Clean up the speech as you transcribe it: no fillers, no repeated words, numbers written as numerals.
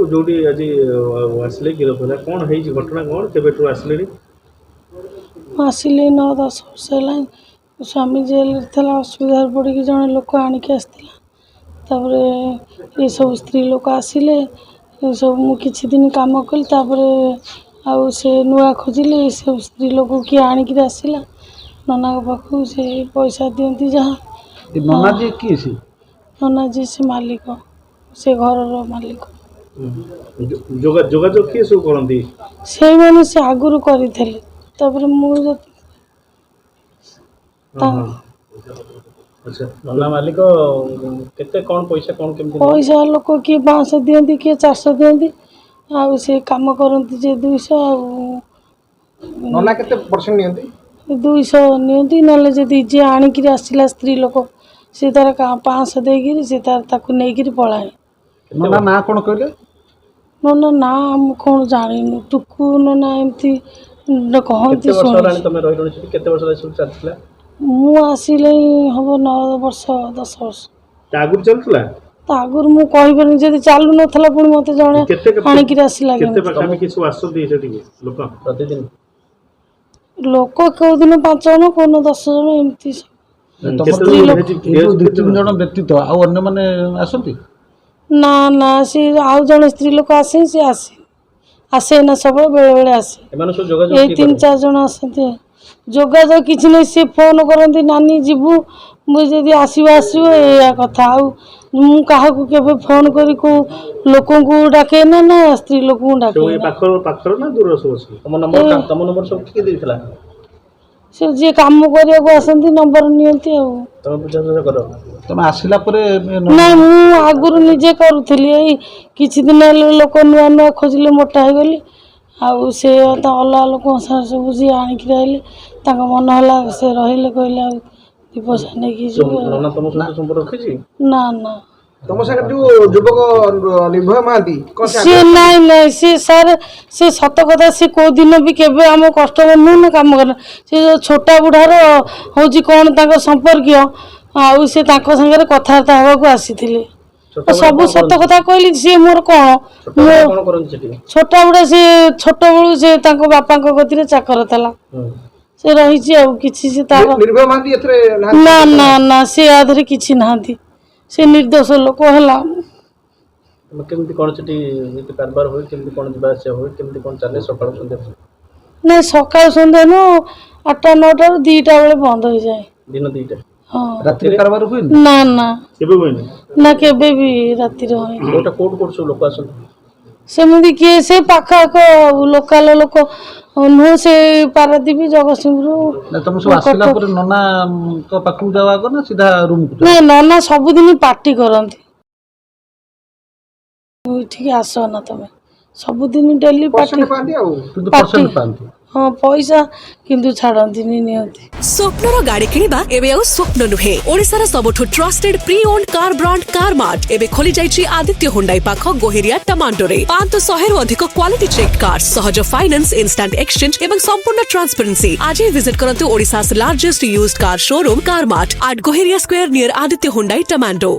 जोटी आज आसले गिरफ है कौन है घटना कौन के आसले आसिले 9-10 वर्ष है स्वामी जेल थला असुविधा पड़ कि जड़े लोक आणिक आसला ये सब स्त्री लोक आसिले सब मुझे दिन कम कली आउ से नुआ खोजिले ये सब स्त्री लोक किए आणिक आसला नना पाख से पैसा दिखती जहाँ नना जी से मालिक से घर मालिक जोगाजोग किए सब करती से मैंने से आगुरी करी मालिक केते कौन पैसा कौन केमती पैसा लोक किए 500 दिखती किए 400 दिखती आउ से कम करती जे 200 नना केते परसेंट नियंती 200 नियंती नले जदी जे आणिक आसला स्त्री लोक से तार 500 देगिरी से तार ताकू नेगिरी पळाए नना ना कोन कहले नना ना हम कौन जानिनु टुकु नना एमती कहती मु आसिले हम 9 वर्ष 10 वर्ष आगुर चलतला आगुर मु कहिबनी जदी चालू नथला पुणी मते जणे आणिक आसला केते पाखामी किछु आसती सेठी लोक प्रतिदिन लोक को दिन 5 जन को 10 जन एमती तीन जन व्यक्तित्व आ अन्य माने आसंती ना ना सी आउ जन स्त्री लोक आसे से आसे ना सब बेले बेले आसे ये 3-4 जन आसते जोगाजोग किसी नहीं सी फोन करती नानी जीवु मुझे आसो या कथा आउ क्या फोन कर लोक डाके ना ना स्त्री लोक से जी कम करने आसती नंबर नियंती तुम आसला ना मु आगुरी निजे करुली किछि दिन लोक नुआ नुआ खोजिले मोटा हो गली आउ से अलग लोक सब जी आणिक आइले मन है से रही कहले दी पैसा नहीं ना ना तुम सागर जो युवक निर्भय महांती सी नहीं नहीं सी सर से सत कथा सी को दिन भी केबे आम कस्टमर नु काम कर से जो छोटा बुढ़ार हूँ कौन तक संपर्क आउ से संगे कथबार्ता हवा आसी सब सत कथा कहली सी मोर कौन छोटा बुढ़ा सी छोट बड़ू से बापा गति चाकर था से रही किसी से निर्भय महांती ना ना ना से आधे किसी ना से निर्दोष लोक है नहीं सकाल संध्या नु 8-9 2टा बेले बंद हो जाए दिन 2टा हाँ रात्रि कारबार हुए ना ना ना केबे भी राति कोटा कोट कोट सब लोक आसन सेमती किए से पाखाक लोकाल लोक नु से पारादीप जगतसिंहपुर तुम सब आसला पर नना को पाखु जावा को ना सीधा रूम को नहीं नना सबुदिन पार्टी करती ठीक आस ना तुम सबुदिन डेली पार्टी हाँ पैसा किंतु छाड़ती नियंती स्वप्नर गाड़ी किनिबा एबे आ स्वप्न नुहे ओडिसार सबठु trusted pre owned car brand Car Mart एबे खोली जाइछि आदित्य हुंडई पाख गोहेरिया टमांडोरे 500 रु अधिक क्वालिटी चेक कार सहज फाइनेंस इंस्टेंट एक्सचेंज एवं संपूर्ण ट्रांसपेरेंसी आज ही विजिट करंतु Odisha's largest used car showroom Car Mart at Goheria square near Aditya Hyundai टमांडो।